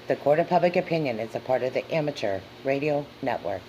The Court of Public Opinion is a part of the Amateur Radio Network.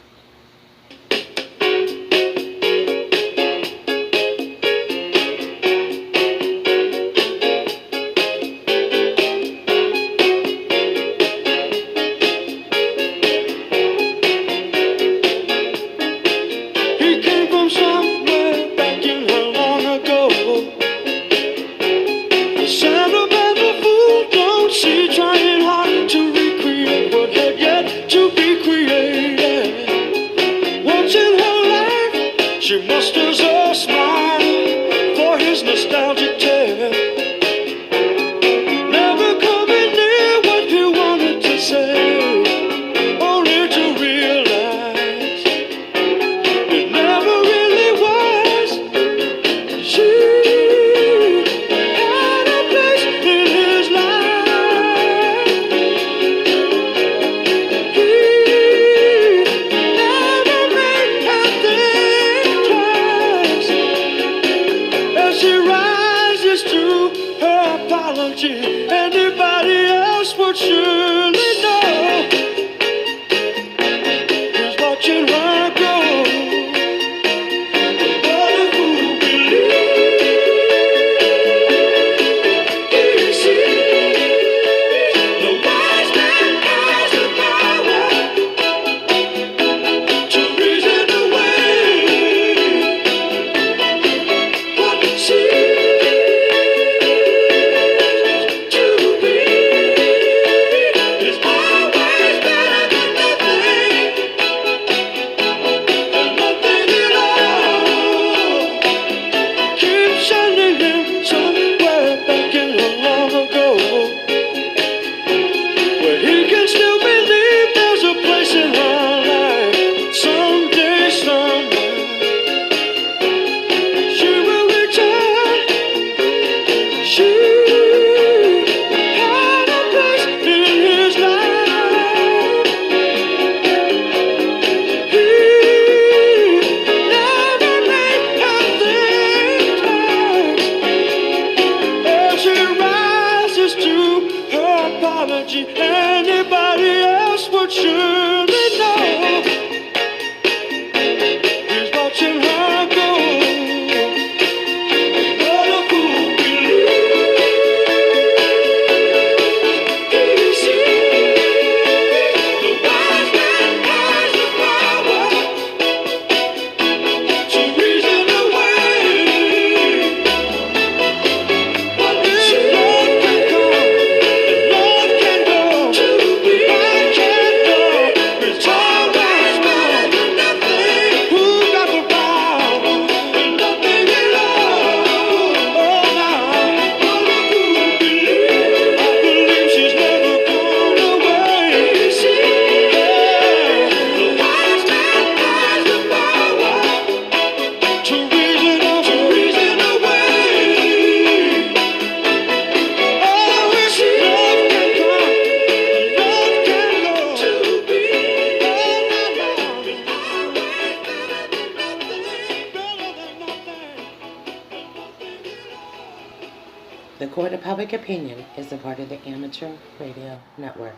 The Court of Public Opinion is a part of the Amateur Radio Network.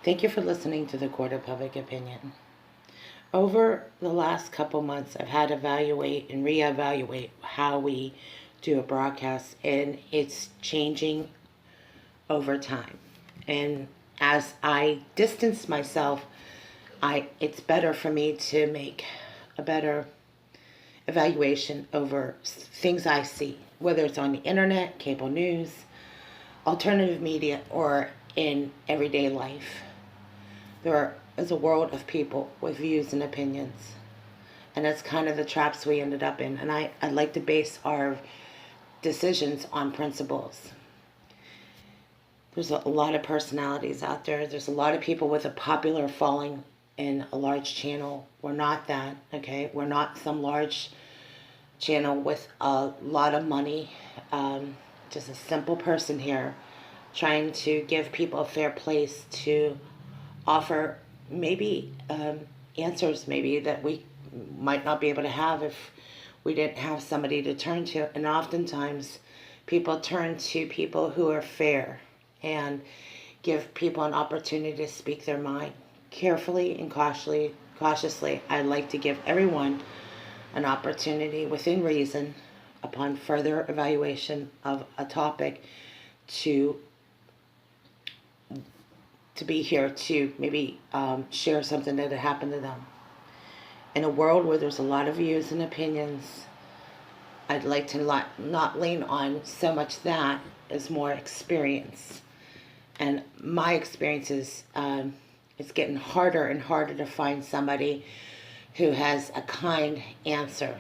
Thank you for listening to the Court of Public Opinion. Over the last couple months, I've had to evaluate and reevaluate how we do a broadcast, and it's changing over time. And as I distance myself, it's better for me to make a better evaluation over things I see, whether it's on the internet, cable news, alternative media, or in everyday life. There is a world of people with views and opinions, and that's kind of the traps we ended up in. And I'd like to base our decisions on principles. There's a lot of personalities out there. There's a lot of people with a popular following in a large channel. We're not that, okay? We're not some large channel with a lot of money. Just a simple person here trying to give people a fair place to offer maybe answers maybe that we might not be able to have if we didn't have somebody to turn to. And oftentimes people turn to people who are fair and give people an opportunity to speak their mind. Carefully and cautiously, I like to give everyone an opportunity within reason, upon further evaluation of a topic, to be here to maybe share something that had happened to them. In a world where there's a lot of views and opinions, I'd like to not lean on so much that as more experience. And my experience is it's getting harder and harder to find somebody who has a kind answer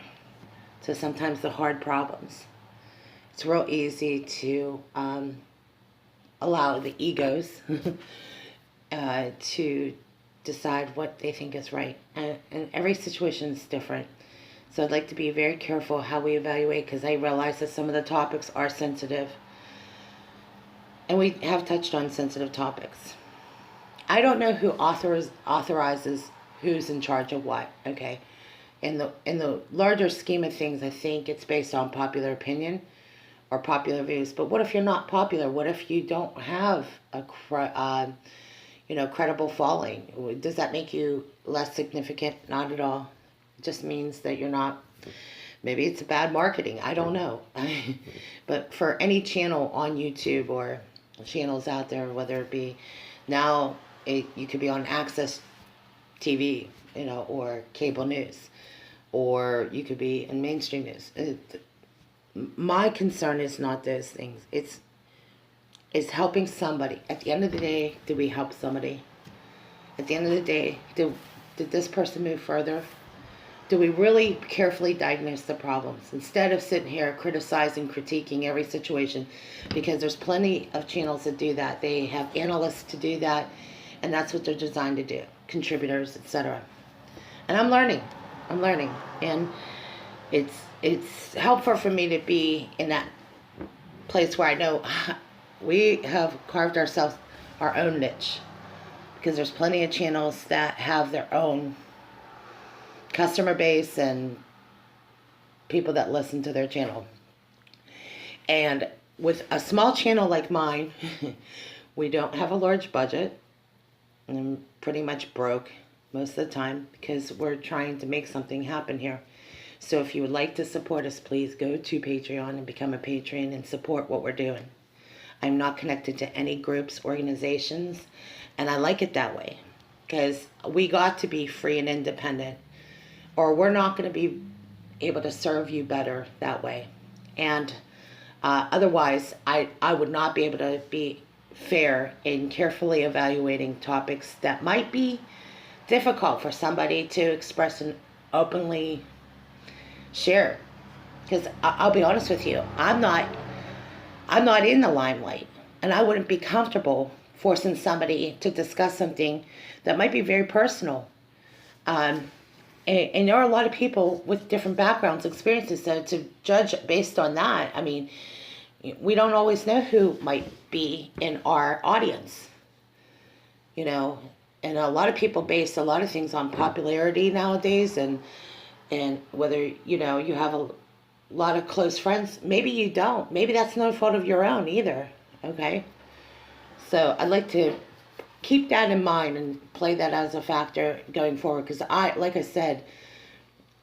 to sometimes the hard problems. It's real easy to allow the egos to decide what they think is right. And every situation is different. So I'd like to be very careful how we evaluate, because I realize that some of the topics are sensitive. And we have touched on sensitive topics. I don't know who authorizes who's in charge of what, okay? In the larger scheme of things, I think it's based on popular opinion or popular views. But what if you're not popular? What if you don't have a credible following? Does that make you less significant? Not at all. It just means that you're not. Maybe it's bad marketing. I don't know. But for any channel on YouTube or channels out there, whether it be now, you could be on Access TV, or cable news, or you could be in mainstream news. My concern is not those things. It's helping somebody. At the end of the day, did we help somebody? At the end of the day, did this person move further? Do we really carefully diagnose the problems instead of sitting here criticizing, critiquing every situation? Because there's plenty of channels that do that. They have analysts to do that, and that's what they're designed to do, contributors, etc. And I'm learning, and it's helpful for me to be in that place where I know we have carved ourselves our own niche, because there's plenty of channels that have their own customer base and people that listen to their channel. And with a small channel like mine, we don't have a large budget. I'm pretty much broke most of the time because we're trying to make something happen here. So if you would like to support us, please go to Patreon and become a patron and support what we're doing. I'm not connected to any groups, organizations, and I like it that way, because we got to be free and independent, or we're not going to be able to serve you better that way. And otherwise, I would not be able to be fair in carefully evaluating topics that might be difficult for somebody to express and openly share. Because I'll be honest with you, I'm not in the limelight, and I wouldn't be comfortable forcing somebody to discuss something that might be very personal. And there are a lot of people with different backgrounds, experiences, so to judge based on that, I mean, we don't always know who might be in our audience, and a lot of people base a lot of things on popularity nowadays, and whether, you have a lot of close friends. Maybe you don't. Maybe that's no fault of your own either, okay? So I'd like to keep that in mind and play that as a factor going forward, because like I said,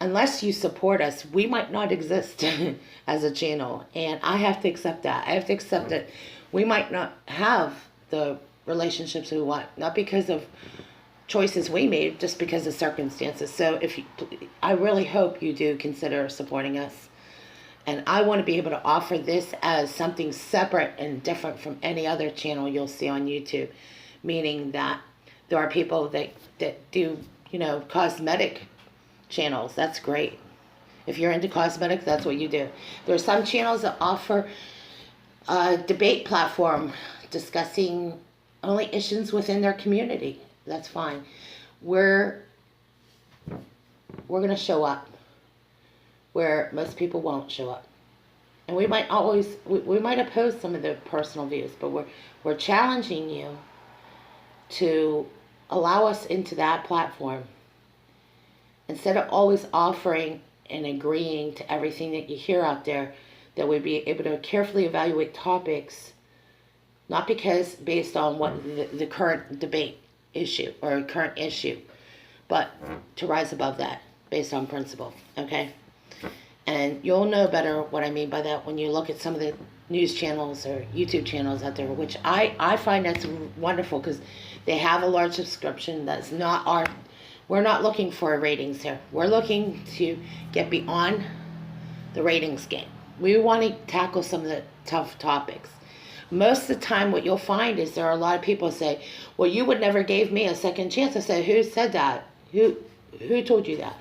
unless you support us, we might not exist as a channel, and I have to accept that. I have to accept that we might not have the relationships we want, not because of choices we made, just because of circumstances. So I really hope you do consider supporting us. And I want to be able to offer this as something separate and different from any other channel you'll see on YouTube. Meaning that there are people that do, cosmetic channels. That's great. If you're into cosmetics, that's what you do. There are some channels that offer a debate platform discussing only issues within their community. That's fine. We're going to show up where most people won't show up. And we might oppose some of the personal views, but we're challenging you to allow us into that platform, instead of always offering and agreeing to everything that you hear out there, that we'd be able to carefully evaluate topics Not because based on what the current debate issue or current issue, but to rise above that based on principle, okay? And you'll know better what I mean by that when you look at some of the news channels or YouTube channels out there, which I find that's wonderful because they have a large subscription. That's not our, we're not looking for ratings here. We're looking to get beyond the ratings game. We want to tackle some of the tough topics. Most of the time what you'll find is there are a lot of people say, well, you would never give me a second chance. I said, who said that? Who told you that?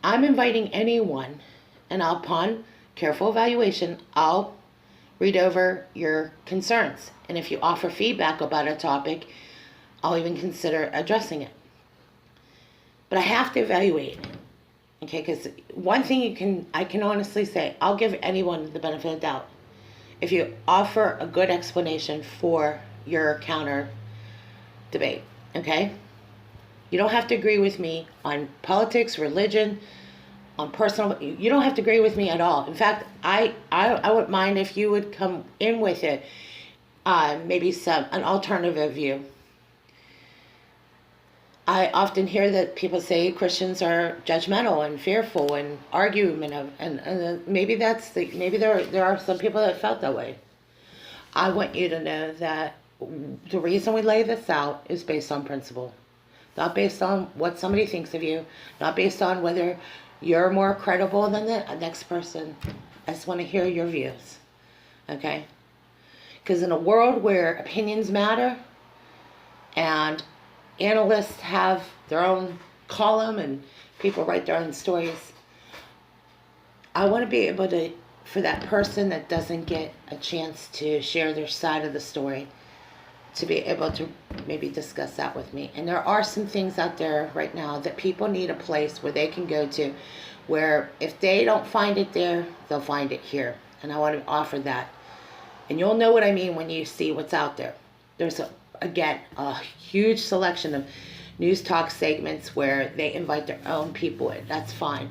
I'm inviting anyone, and upon careful evaluation, I'll read over your concerns. And if you offer feedback about a topic, I'll even consider addressing it. But I have to evaluate, okay? Because one thing I can honestly say, I'll give anyone the benefit of the doubt. If you offer a good explanation for your counter debate, okay? You don't have to agree with me on politics, religion, on personal. You don't have to agree with me at all. In fact, I wouldn't mind if you would come in with it, maybe an alternative view. I often hear that people say Christians are judgmental and fearful and argumentative, and maybe there are some people that felt that way. I want you to know that the reason we lay this out is based on principle. Not based on what somebody thinks of you, not based on whether you're more credible than the next person. I just want to hear your views, okay? Because in a world where opinions matter and analysts have their own column and people write their own stories, I want to be able to, for that person that doesn't get a chance to share their side of the story, to be able to maybe discuss that with me. And there are some things out there right now that people need a place where they can go to, where if they don't find it there, they'll find it here. And I want to offer that. And you'll know what I mean when you see what's out there. There's, again, a huge selection of news talk segments where they invite their own people in. That's fine.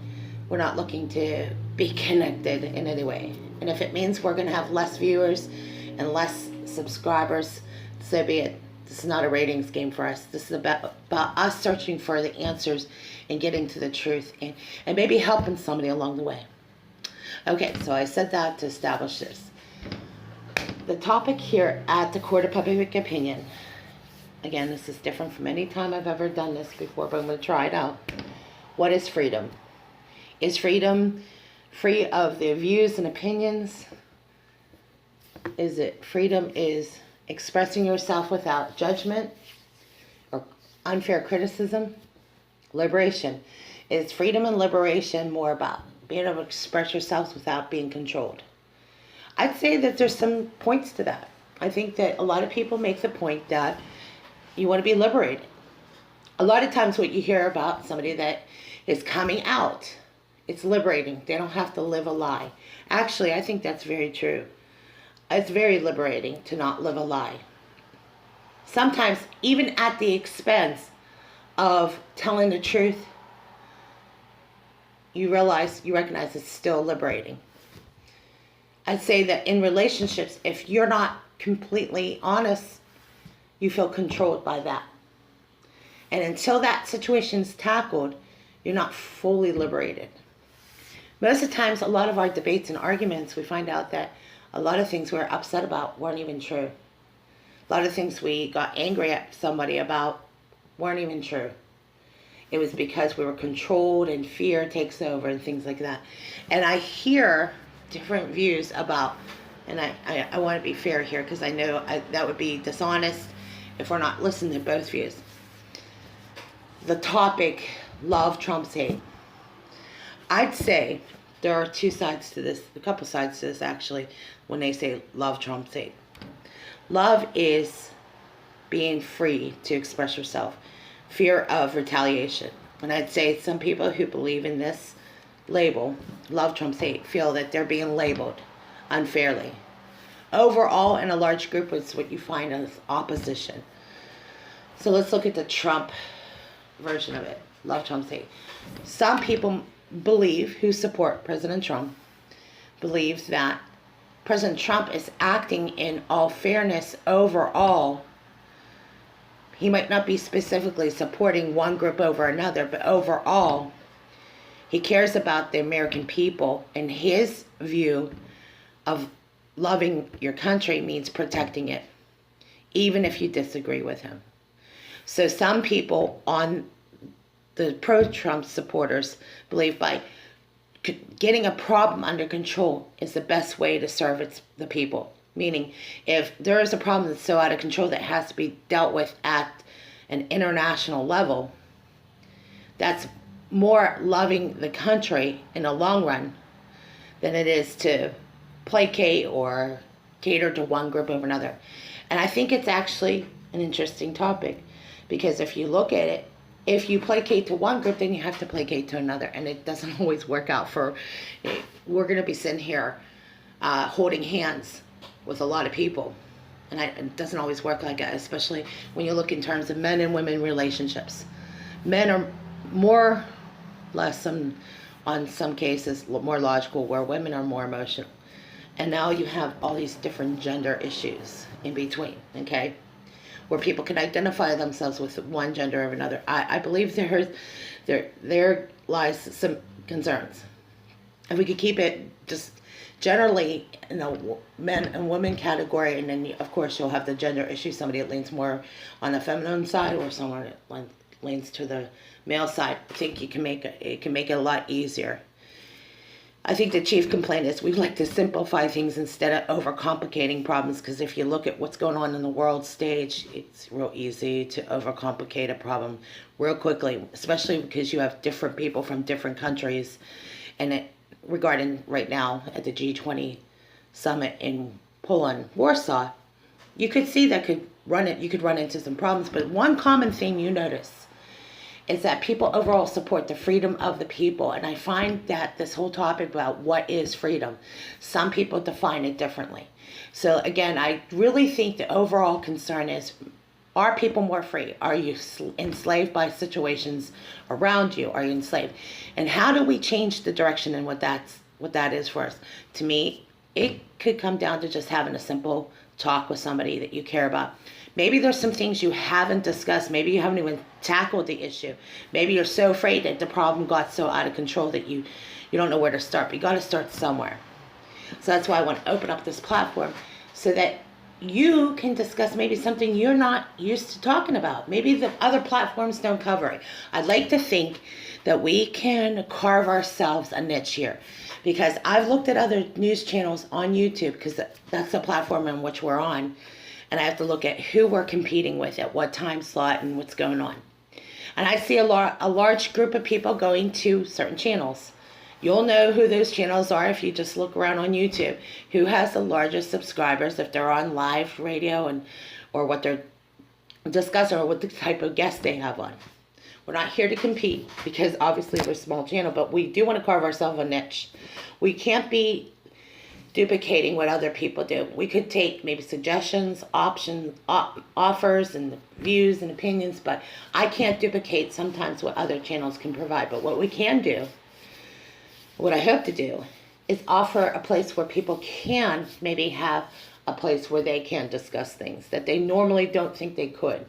We're not looking to be connected in any way. And if it means we're going to have less viewers and less subscribers, so be it. This is not a ratings game for us. This is about us searching for the answers and getting to the truth and maybe helping somebody along the way. Okay, so I said that to establish this. The topic here at the Court of Public Opinion, again, this is different from any time I've ever done this before, but I'm going to try it out. What is freedom? Is freedom free of the views and opinions? Is it freedom is expressing yourself without judgment or unfair criticism? Liberation. Is freedom and liberation more about being able to express yourselves without being controlled? I'd say that there's some points to that. I think that a lot of people make the point that you want to be liberated. A lot of times what you hear about somebody that is coming out, it's liberating. They don't have to live a lie. Actually, I think that's very true. It's very liberating to not live a lie. Sometimes even at the expense of telling the truth, you recognize it's still liberating. I'd say that in relationships, if you're not completely honest, you feel controlled by that. And until that situation's tackled, you're not fully liberated. Most of the times, a lot of our debates and arguments, we find out that a lot of things we're upset about weren't even true. A lot of things we got angry at somebody about weren't even true. It was because we were controlled and fear takes over and things like that. And I hear different views about, and I want to be fair here because I know that would be dishonest if we're not listening to both views. The topic, love trumps hate. I'd say there are two sides to this, a couple sides to this actually, when they say love trumps hate. Love is being free to express yourself. Fear of retaliation. And I'd say some people who believe in this label, love trumps hate, feel that they're being labeled unfairly. Overall, in a large group, it's what you find as opposition. So let's look at the Trump version of it. Love trumps hate. Some people believe, who support President Trump, believes that President Trump is acting in all fairness overall. He might not be specifically supporting one group over another, but overall, he cares about the American people, and his view of loving your country means protecting it, even if you disagree with him. So some people on the pro-Trump supporters believe by getting a problem under control is the best way to serve the people. Meaning, if there is a problem that's so out of control that has to be dealt with at an international level, that's more loving the country in the long run than it is to placate or cater to one group over another. And I think it's actually an interesting topic, because if you look at it, if you placate to one group, then you have to placate to another, and it doesn't always work out. We're going to be sitting here holding hands with a lot of people, and it doesn't always work like that, especially when you look in terms of men and women relationships. Men are more less, on some cases, more logical, where women are more emotional. And now you have all these different gender issues in between, okay? Where people can identify themselves with one gender or another. I believe there lies some concerns. If we could keep it just generally in a men and women category, and then of course you'll have the gender issue, somebody that leans more on the feminine side or someone that leans to the male side. I think it can make it a lot easier. I think the chief complaint is we like to simplify things instead of overcomplicating problems, because if you look at what's going on in the world stage, it's real easy to overcomplicate a problem real quickly, especially because you have different people from different countries. And regarding right now at the G20 summit in Poland, Warsaw, you could see that you could run into some problems. But one common theme you notice is that people overall support the freedom of the people. And I find that this whole topic about what is freedom, some people define it differently. So again, I really think the overall concern is, are people more free? Are you enslaved by situations around you? Are you enslaved? And how do we change the direction and what that is for us? To me, it could come down to just having a simple talk with somebody that you care about. Maybe there's some things you haven't discussed. Maybe you haven't even tackled the issue. Maybe you're so afraid that the problem got so out of control that you don't know where to start. But you got to start somewhere. So that's why I want to open up this platform, so that you can discuss maybe something you're not used to talking about. Maybe the other platforms don't cover it. I'd like to think that we can carve ourselves a niche here, because I've looked at other news channels on YouTube, because that's the platform in which we're on. And I have to look at who we're competing with at what time slot and what's going on. And I see a large group of people going to certain channels. You'll know who those channels are if you just look around on YouTube. Who has the largest subscribers, if they're on live radio, or what they're discussing, or what the type of guest they have on. We're not here to compete, because obviously we're a small channel, but we do want to carve ourselves a niche. We can't be duplicating what other people do. We could take maybe suggestions, options, offers, and views and opinions, but I can't duplicate sometimes what other channels can provide. But what we can do, what I hope to do, is offer a place where people can maybe have a place where they can discuss things that they normally don't think they could.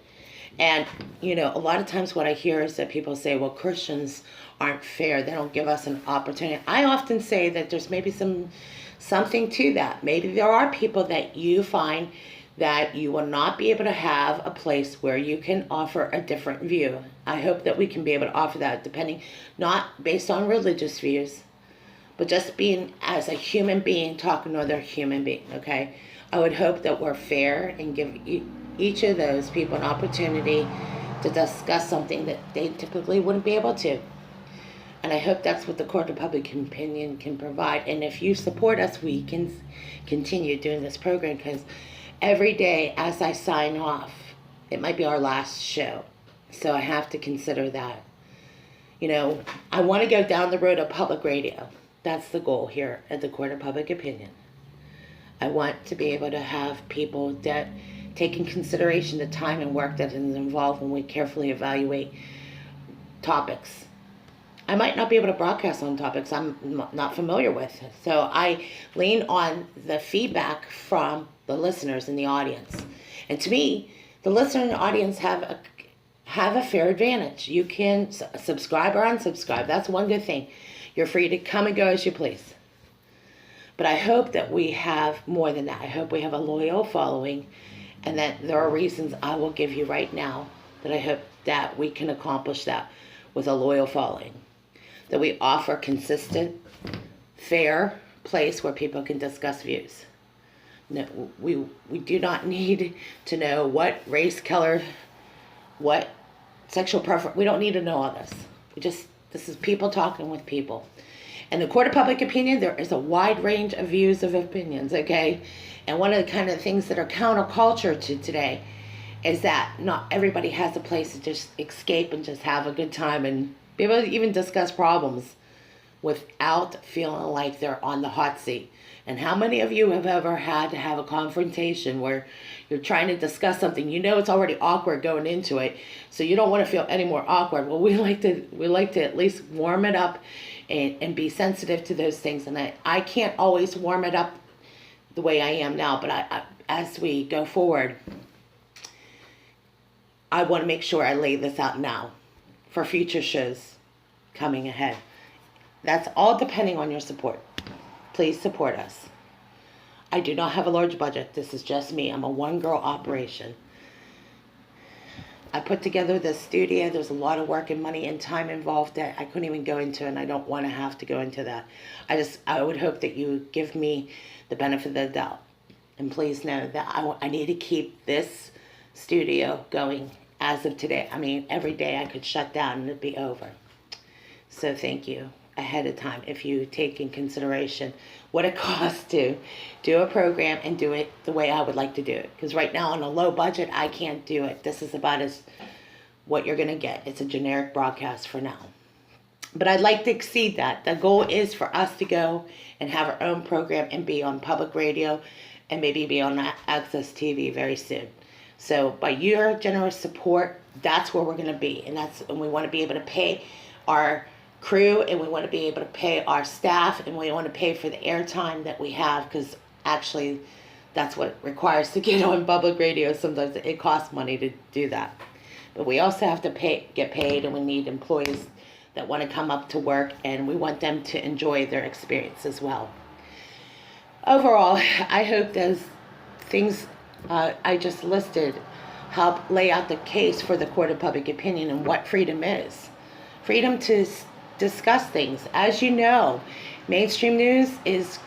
And, a lot of times what I hear is that people say, well, Christians aren't fair. They don't give us an opportunity. I often say that there's maybe something to that. Maybe there are people that you find that you will not be able to have a place where you can offer a different view. I hope that we can be able to offer that, depending, not based on religious views, but just being as a human being talking to another human being, okay? I would hope that we're fair and give each of those people an opportunity to discuss something that they typically wouldn't be able to. And I hope that's what the Court of Public Opinion can provide. And if you support us, we can continue doing this program, because every day as I sign off, it might be our last show. So I have to consider that. I want to go down the road of public radio. That's the goal here at the Court of Public Opinion. I want to be able to have people that take in consideration the time and work that is involved when we carefully evaluate topics. I might not be able to broadcast on topics I'm not familiar with. So I lean on the feedback from the listeners in the audience. And to me, the listener and the audience have a fair advantage. You can subscribe or unsubscribe. That's one good thing. You're free to come and go as you please. But I hope that we have more than that. I hope we have a loyal following, and that there are reasons I will give you right now that I hope that we can accomplish that with a loyal following. That we offer consistent, fair place where people can discuss views. No, we do not need to know what race, color, what sexual preference. We don't need to know all this. This is people talking with people. In the court of public opinion, there is a wide range of views of opinions, okay? And one of the kind of things that are counterculture to today is that not everybody has a place to just escape and just have a good time and be able to even discuss problems without feeling like they're on the hot seat. And how many of you have ever had to have a confrontation where you're trying to discuss something, you know it's already awkward going into it, so you don't want to feel any more awkward? Well, we like to at least warm it up and be sensitive to those things. And I can't always warm it up the way I am now, but I as we go forward, I want to make sure I lay this out now for future shows coming ahead. That's all depending on your support. Please support us. I do not have a large budget. This is just me. I'm a one-girl operation. I put together this studio. There's a lot of work and money and time involved that I couldn't even go into, and I don't want to have to go into that. I would hope that you give me the benefit of the doubt. And please know that I need to keep this studio going as of today. I mean, every day I could shut down and it'd be over. So thank you ahead of time if you take in consideration what it costs to do a program and do it the way I would like to do it. Because right now on a low budget, I can't do it. This is about as what you're going to get. It's a generic broadcast for now. But I'd like to exceed that. The goal is for us to go and have our own program and be on public radio and maybe be on Access TV very soon. So by your generous support, that's where we're going to be. And we want to be able to pay our crew, and we want to be able to pay our staff, and we want to pay for the airtime that we have, because actually that's what it requires to get on public radio. Sometimes it costs money to do that. But we also have to get paid, and we need employees that want to come up to work, and we want them to enjoy their experience as well. Overall, I hope those things I just listed help lay out the case for the court of public opinion and what freedom is. Freedom to discuss things. As you know, mainstream news is,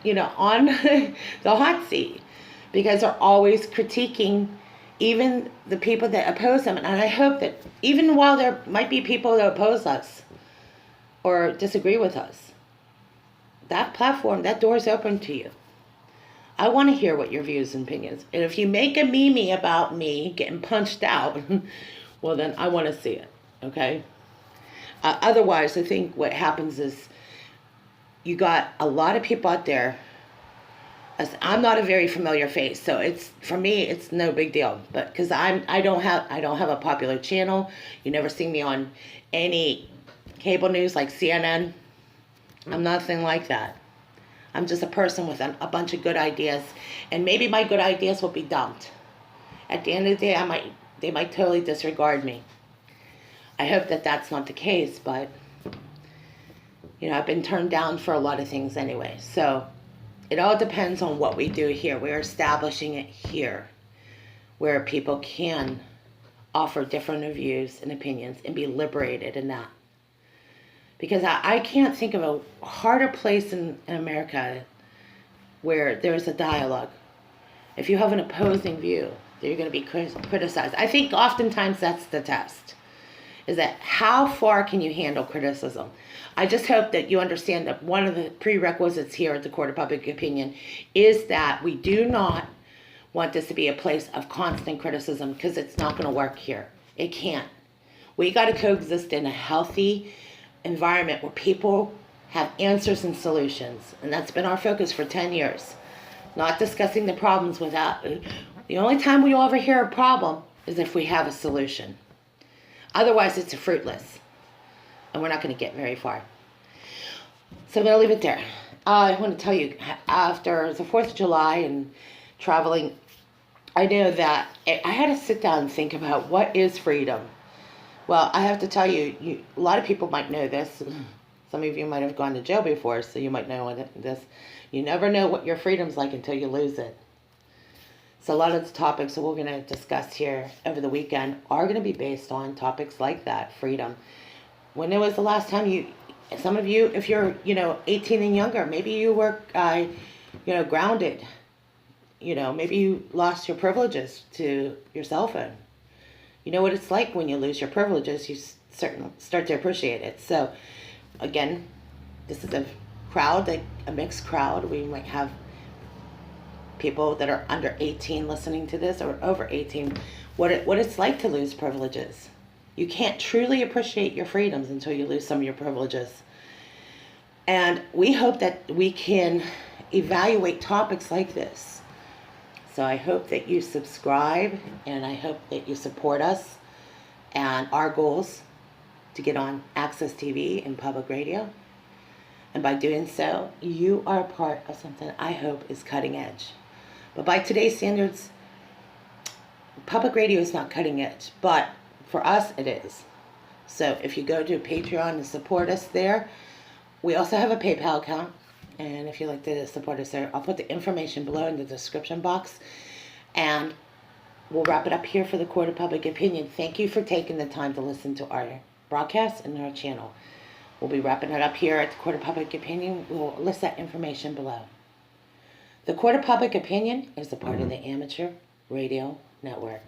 on the hot seat because they're always critiquing even the people that oppose them. And I hope that even while there might be people that oppose us or disagree with us, that platform, that door is open to you. I want to hear what your views and opinions. And if you make a meme about me getting punched out, well, then I want to see it, okay? Otherwise, I think what happens is you got a lot of people out there. I'm not a very familiar face, so for me it's no big deal. But because I don't have a popular channel. You never see me on any cable news like CNN. I'm nothing like that. I'm just a person with a bunch of good ideas, and maybe my good ideas will be dumped. At the end of the day, they might totally disregard me. I hope that that's not the case, but I've been turned down for a lot of things anyway. So it all depends on what we do here. We're establishing it here, where people can offer different views and opinions and be liberated in that. Because I can't think of a harder place in America where there's a dialogue. If you have an opposing view, you're going to be criticized. I think oftentimes that's the test, is that how far can you handle criticism? I just hope that you understand that one of the prerequisites here at the Court of Public Opinion is that we do not want this to be a place of constant criticism, because it's not going to work here. It can't. We got to coexist in a healthy environment where people have answers and solutions. And that's been our focus for 10 years. Not discussing the problems without... The only time we ever hear a problem is if we have a solution. Otherwise, it's fruitless. and we're not going to get very far. So I'm going to leave it there. I want to tell you, after the 4th of July and traveling, I know that I had to sit down and think about what is freedom. Well, I have to tell you, a lot of people might know this. Some of you might have gone to jail before, so you might know what this. You never know what your freedom's like until you lose it. So a lot of the topics that we're going to discuss here over the weekend are going to be based on topics like that, freedom. When was the last time some of you, if you're, 18 and younger, maybe you were, grounded. Maybe you lost your privileges to your cell phone. You know what it's like when you lose your privileges, you start to appreciate it. So, again, this is a mixed crowd. We might have people that are under 18 listening to this, or over 18, what it's like to lose privileges. You can't truly appreciate your freedoms until you lose some of your privileges. And we hope that we can evaluate topics like this. So I hope that you subscribe, and I hope that you support us and our goals to get on Access TV and public radio. And by doing so, you are a part of something I hope is cutting edge. But by today's standards, public radio is not cutting edge, but for us it is. So if you go to Patreon and support us there, we also have a PayPal account. And if you'd like to support us there, I'll put the information below in the description box. And we'll wrap it up here for the Court of Public Opinion. Thank you for taking the time to listen to our broadcast and our channel. We'll be wrapping it up here at the Court of Public Opinion. We'll list that information below. The Court of Public Opinion is a part of the Amateur Radio Network.